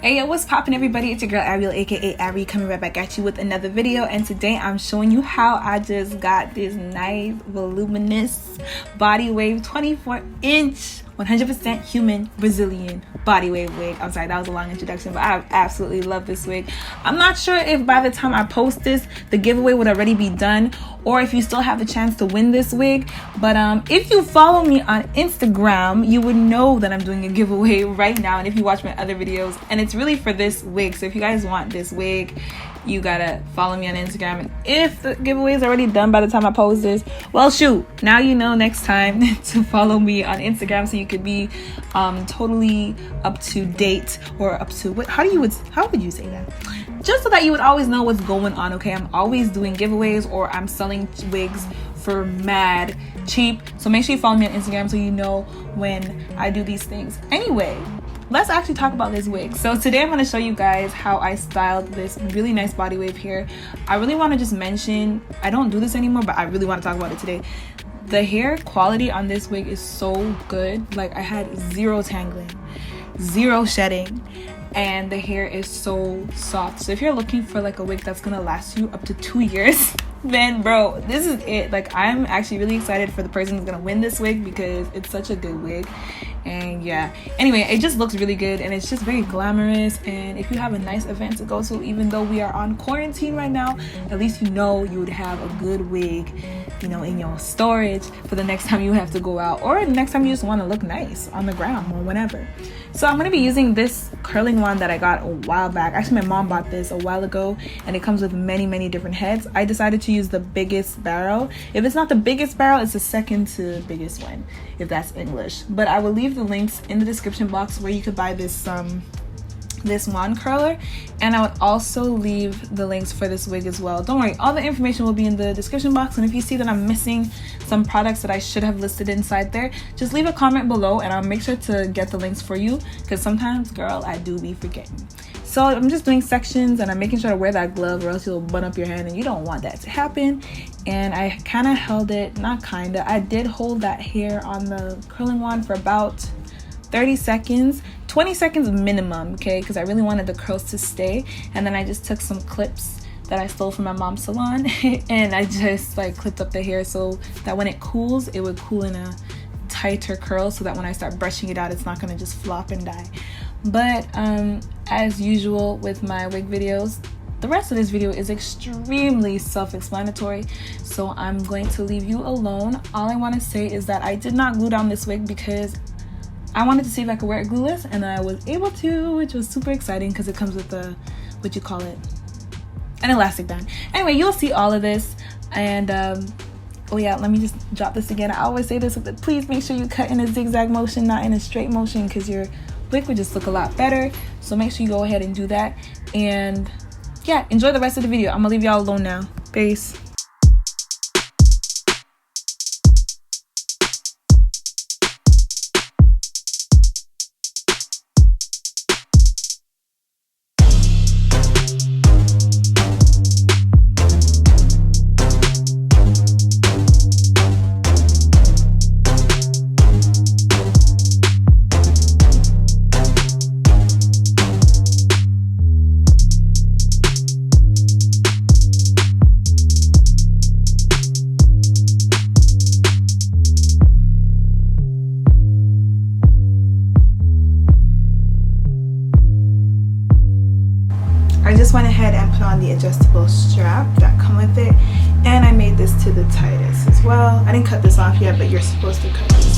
Hey, what's poppin', everybody? It's your girl Ariel, aka Ari, coming right back at you with another video. And today I'm showing you how I just got this nice voluminous body wave 24-inch 100% human Brazilian body wave wig. I'm sorry, that was a long introduction, but I absolutely love this wig. I'm not sure if by the time I post this the giveaway would already be done, or if you still have the chance to win this wig. But if you follow me on Instagram, you would know that I'm doing a giveaway right now, and if you watch my other videos, and it's really for this wig. So if you guys want this wig, you gotta follow me on Instagram. And if the giveaway is already done by the time I post this, well, shoot, now you know next time to follow me on Instagram so you could be totally up to date, or up to how would you say that, just so that you would always know what's going on. Okay, I'm always doing giveaways, or I'm selling wigs for mad cheap, so make sure you follow me on Instagram so you know when I do these things. Anyway, let's actually talk about this wig. So today I'm going to show you guys how I styled this really nice body wave here. I really want to just mention, I don't do this anymore, but I really want to talk about it today. The hair quality on this wig is so good. Like, I had zero tangling, zero shedding, and the hair is so soft. So if you're looking for like a wig that's gonna last you up to 2 years, then bro, this is it. Like, I'm actually really excited for the person who's gonna win this wig because it's such a good wig. And yeah, anyway, it just looks really good, and it's just very glamorous. And if you have a nice event to go to, even though we are on quarantine right now, at least you know you would have a good wig, you know, in your storage for the next time you have to go out, or the next time you just want to look nice on the ground or whenever. So I'm going to be using this curling wand that I got a while back. Actually, my mom bought this a while ago, and it comes with many different heads. I decided to use the biggest barrel. If it's not the biggest barrel, it's the second to biggest one, if that's English. But I will leave the links in the description box where you could buy this this wand curler, and I would also leave the links for this wig as well. Don't worry, all the information will be in the description box, and if you see that I'm missing some products that I should have listed inside there, just leave a comment below and I'll make sure to get the links for you, because sometimes, girl, I do be forgetting. So I'm just doing sections, and I'm making sure to wear that glove, or else you'll bun up your hand, and you don't want that to happen. And I kind of held it, not kinda, I did hold that hair on the curling wand for about 30 seconds, 20 seconds minimum, okay, because I really wanted the curls to stay. And then I just took some clips that I stole from my mom's salon and I just like clipped up the hair so that when it cools, it would cool in a tighter curl, so that when I start brushing it out, it's not going to just flop and die. But as usual with my wig videos, the rest of this video is extremely self-explanatory, so I'm going to leave you alone. All I want to say is that I did not glue down this wig because I wanted to see if I could wear it glueless, and I was able to, which was super exciting because it comes with a, what you call it, an elastic band. Anyway, you'll see all of this. And oh yeah, let me just drop this again. I always say this, but please make sure you cut in a zigzag motion, not in a straight motion, because your wig would just look a lot better. So make sure you go ahead and do that. And yeah, enjoy the rest of the video. I'm gonna leave y'all alone now. Peace. I just went ahead and put on the adjustable strap that come with it, and I made this to the tightest as well. I didn't cut this off yet, but you're supposed to cut this